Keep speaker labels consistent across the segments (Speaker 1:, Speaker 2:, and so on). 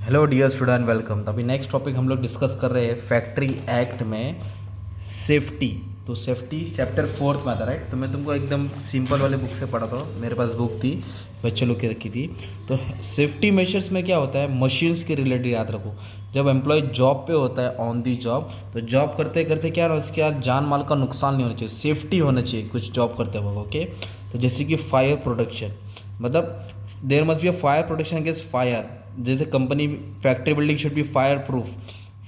Speaker 1: Hello dear student, welcome. तो अभी next topic हम लोग डिस्कस कर रहे हैं फैक्ट्री एक्ट में सेफ्टी। तो सेफ्टी चैप्टर 4 में आता है, राइट। तो मैं तुमको एकदम सिंपल वाले बुक से पढ़ाता हूँ। मेरे पास बुक थी, बच्चे लोग की रखी थी। तो सेफ्टी मेजर्स में क्या होता है, मशीन्स के रिलेटेड याद रखो। जब एम्प्लॉय जॉब पे होता है ऑन दी जॉब, तो जॉब करते करते क्या है, उसके यार जान माल का नुकसान नहीं होना चाहिए, सेफ्टी होना चाहिए कुछ जॉब करते वक्त। ओके, तो जैसे कि फायर प्रोटेक्शन, मतलब there must be a fire protection against fire. जैसे company factory building should be fire proof,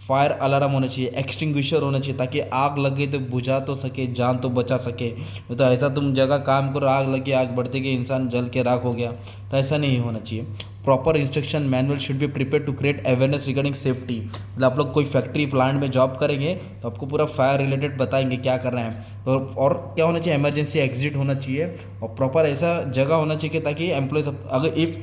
Speaker 1: fire alarm होना चाहिए, एक्सटिंग्विशर होना चाहिए, ताकि आग लगे तो बुझा तो सके, जान तो बचा सके। नहीं तो ऐसा तुम जगह काम करो, आग लगी, आग बढ़ते गई, इंसान जल के राख हो गया, तो ऐसा नहीं होना चाहिए। Proper instruction manual should be prepare to create awareness regarding safety. मतलब आप लोग कोई फैक्ट्री प्लांट में जॉब करेंगे तो आपको पूरा फायर रिलेटेड बताएंगे क्या करना है। तो और क्या होना चाहिए, इमरजेंसी एग्जिट होना चाहिए, और प्रॉपर ऐसा जगह होना चाहिए ताकि एम्प्लॉयज अगर इफ़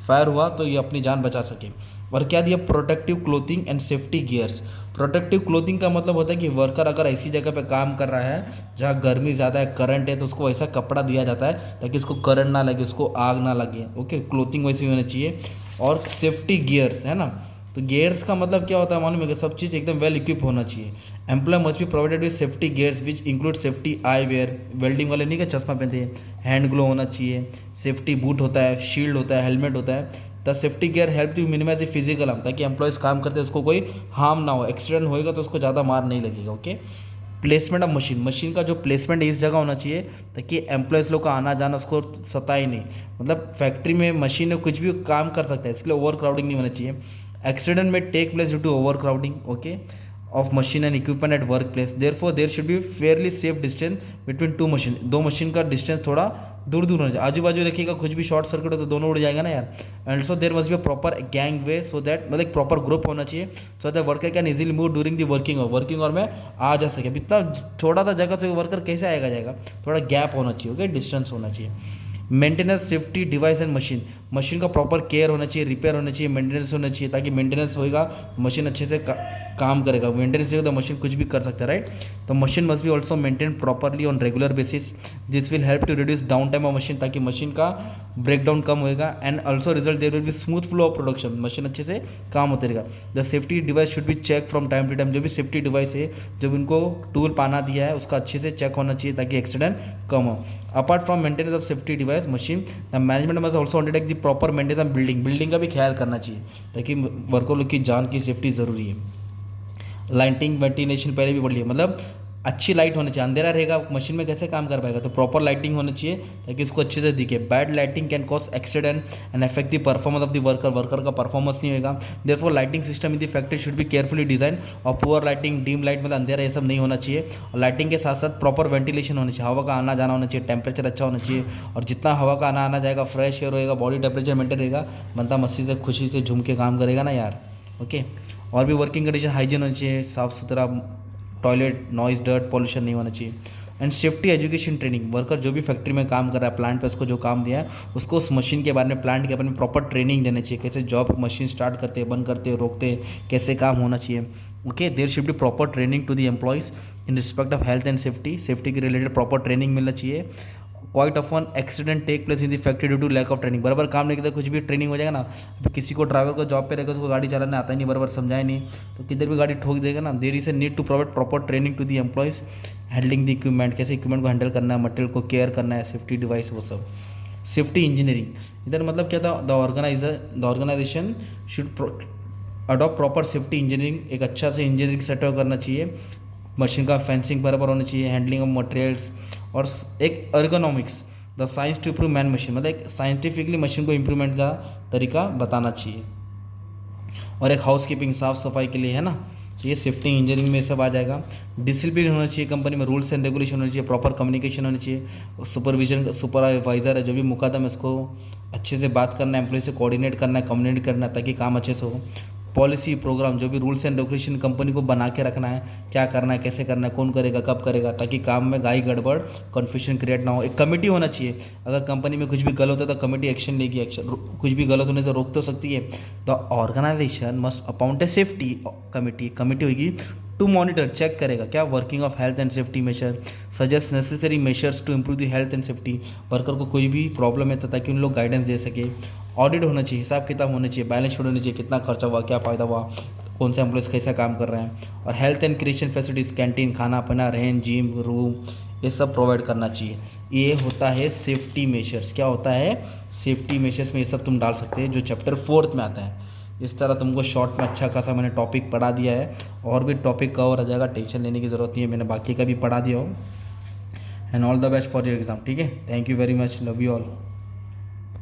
Speaker 1: फायर हुआ तो ये अपनी जान बचा सके। और क्या दिया, protective clothing and safety gears. Protective clothing का मतलब होता है कि वर्कर अगर ऐसी जगह पे काम कर रहा है जहाँ गर्मी ज़्यादा है, करंट है, तो उसको ऐसा कपड़ा दिया जाता है ताकि उसको करंट ना लगे, उसको आग ना लगे। ओके, क्लोथिंग वैसी होनी चाहिए। और सेफ्टी गियर्स है ना, तो गियर्स का मतलब क्या होता है मालूम है कि सब चीज़ एकदम वेल इक्विप होना चाहिए। Employ must be provided with safety gears which include safety eye wear, welding वाले नहीं का चश्मा पहनते हैं, हैंड ग्लो होना चाहिए, सेफ्टी बूट होता है, शील्ड होता है, हेलमेट होता है। The safety gear help to minimise the physical harm, ताकि एम्प्लॉयज़ काम करते हैं उसको कोई हार्म ना हो, एक्सीडेंट होएगा तो उसको ज़्यादा मार नहीं लगेगा। Okay, placement of machine, machine का जो प्लेसमेंट इस जगह होना चाहिए ताकि एम्प्लॉयज़ लोग का आना जाना उसको सताए नहीं। मतलब फैक्ट्री में मशीन में कुछ भी काम कर सकता है, इसके लिए ओवर क्राउडिंग नहीं होना चाहिए। एक्सीडेंट में take place due to overcrowding, okay, of machine and equipment at work place. There should be fairly safe distance between two machine. दो मशीन का डिस्टेंस थोड़ा दूर दूर होना चाहिए। आजू बाजू देखिएगा कुछ भी शॉर्ट सर्किट हो तो दोनों उड़ जाएगा ना यार। And also there must be a proper gangway, so that मतलब एक प्रॉपर ग्रुप होना चाहिए, so that worker can easily move during the working hour में आ जा सके। इतना छोटा सा जगह से वर्कर कैसे आएगा जाएगा, थोड़ा गैप होना चाहिए। ओके, डिस्टेंस होना चाहिए। Maintenance safety device and machine, machine का प्रॉपर केयर होना चाहिए, रिपेयर होना चाहिए, मेंटेनेंस होना चाहिए, ताकि मेंटेनेंस होएगा मशीन अच्छे से काम करेगा। मेंटेनेंस नहीं तो मशीन कुछ भी कर सकता है, राइट। तो machine must be also maintain properly on regular basis, this will help to reduce down time of machine, ताकि मशीन का ब्रेक डाउन कम होएगा। And also result there will be smooth flow of production, machine अच्छे से काम होते रहेगा। The safety device should be check from time to time, जो भी सेफ्टी डिवाइस है, जब इनको टूल पाना दिया है उसका अच्छे से चेक होना चाहिए ताकि एक्सीडेंट कम हो। Apart from maintenance of safety device machine, the management must also undertake the proper maintenance of building का भी ख्याल करना चाहिए, ताकि वर्कर लोग की जान की सेफ्टी ज़रूरी है। लाइटिंग वेंटिलेशन पहले भी पढ़ लिया, मतलब अच्छी लाइट होनी चाहिए, अंधेरा रहेगा मशीन में कैसे काम कर पाएगा, तो प्रॉपर लाइटिंग होनी चाहिए ताकि इसको अच्छे से दिखे। Bad lighting can cause accident and affect the performance of the worker का परफॉर्मेंस नहीं होगा। Therefore lighting system in the factory should be carefully design, और पुअर लाइटिंग, डीम लाइट, मतलब अंधेरा, ये सब नहीं होना चाहिए। और लाइटिंग के साथ साथ प्रॉपर वेंटिलेशन होनी चाहिए, हवा का आना जाना होना चाहिए, टेम्परेचर अच्छा होना चाहिए, और जितना हवा का आना जाएगा, फ्रेश एयर होएगा, बॉडी टेम्परेचर मेंटेन रहेगा, बंदा मस्ती से खुशी से झूम के काम करेगा ना यार। ओके, और भी वर्किंग कंडीशन हाइजीन होनी चाहिए, साफ़ सुथरा टॉयलेट, नॉइज, डर्ट, पॉल्यूशन नहीं होना चाहिए। And safety education training, worker जो भी फैक्ट्री में काम कर रहा है, प्लांट पे उसको जो काम दिया है उसको उस मशीन के बारे में, प्लांट के बारे में प्रॉपर ट्रेनिंग देना चाहिए, कैसे जॉब मशीन स्टार्ट करते हैं, बंद करते हैं, रोकते हैं, कैसे काम होना चाहिए। Okay, there should be proper training to the employees in respect of health and safety, safety के रिलेटेड प्रॉपर ट्रेनिंग मिलना चाहिए। Quite often accident take place in the factory due to lack of training, बराबर काम नहीं करता, कुछ भी training हो जाएगा ना। अभी किसी को ड्राइवर को जॉब पे रहेगा, उसको गाड़ी चलाना आता ही नहीं, बराबर समझाए नहीं, तो किधर भी गाड़ी ठोक देगा ना। There is a need to provide proper training to the employees handling the equipment, कैसे इक्विपमेंट को हैंडल करना है, मटेरियल को केयर करना है, सेफ्टी डिवाइस, वो सब। सेफ्टी इंजीनियरिंग, इधर मतलब क्या था, the organisation should adopt proper safety engineering, एक अच्छा से इंजीनियरिंग सेटअप करना चाहिए। मशीन का फेंसिंग बराबर होना चाहिए, हैंडलिंग ऑफ मटेरियल्स, और एक ergonomics, the science to improve man machine, मतलब एक साइंटिफिकली मशीन को इम्प्रूवमेंट का तरीका बताना चाहिए। और एक हाउस कीपिंग, साफ सफाई के लिए है ना, तो ये सेफ्टी इंजीनियरिंग में सब आ जाएगा। डिसिप्लिन होना चाहिए कंपनी में, रूल्स एंड रेगुलेशन होना चाहिए, प्रॉपर कम्युनिकेशन होनी चाहिए। सुपरविजन, सुपरवाइजर है जो भी मुकादम है, उसको अच्छे से बात करना है, एम्प्लॉय से कोऑर्डिनेट करना है, कम्युनिकेट करना है, ताकि काम अच्छे से हो। पॉलिसी प्रोग्राम, जो भी रूल्स एंड रेगुलेशन कंपनी को बना के रखना है, क्या करना है, कैसे करना है, कौन करेगा, कब करेगा, ताकि काम में गाई गड़बड़, कन्फ्यूजन क्रिएट ना हो। एक कमेटी होना चाहिए, अगर कंपनी में कुछ भी गलत होता है तो कमेटी एक्शन लेगी, एक्शन कुछ भी गलत होने से रोक तो सकती है। The organisation must appoint a safety committee, committee होगी टू मॉनिटर, चेक करेगा क्या working of health and safety measure, suggest necessary measures to improve the health and safety, worker को कोई भी प्रॉब्लम है तो ताकि उन लोग गाइडेंस दे सके। ऑडिट होना चाहिए, हिसाब किताब होना चाहिए, बैलेंस शीट होनी चाहिए, कितना खर्चा हुआ, क्या फ़ायदा हुआ, कौन सा एम्प्लॉयज़ कैसा काम कर रहे हैं। और health and creation facilities, canteen, खाना पीना, रहन, जिम, रूम, ये सब प्रोवाइड करना चाहिए। ये होता है सेफ्टी मेजर्स। क्या होता है सेफ्टी मेजर्स में, ये सब तुम डाल सकते हैं जो चैप्टर 4 में आता है। इस तरह तुमको शॉर्ट में अच्छा खासा मैंने टॉपिक पढ़ा दिया है, और भी टॉपिक कवर आ जाएगा, टेंशन लेने की ज़रूरत नहीं है, मैंने बाकी का भी पढ़ा दिया हो। And all the best for your exam. ठीक है, thank you very much, love you all.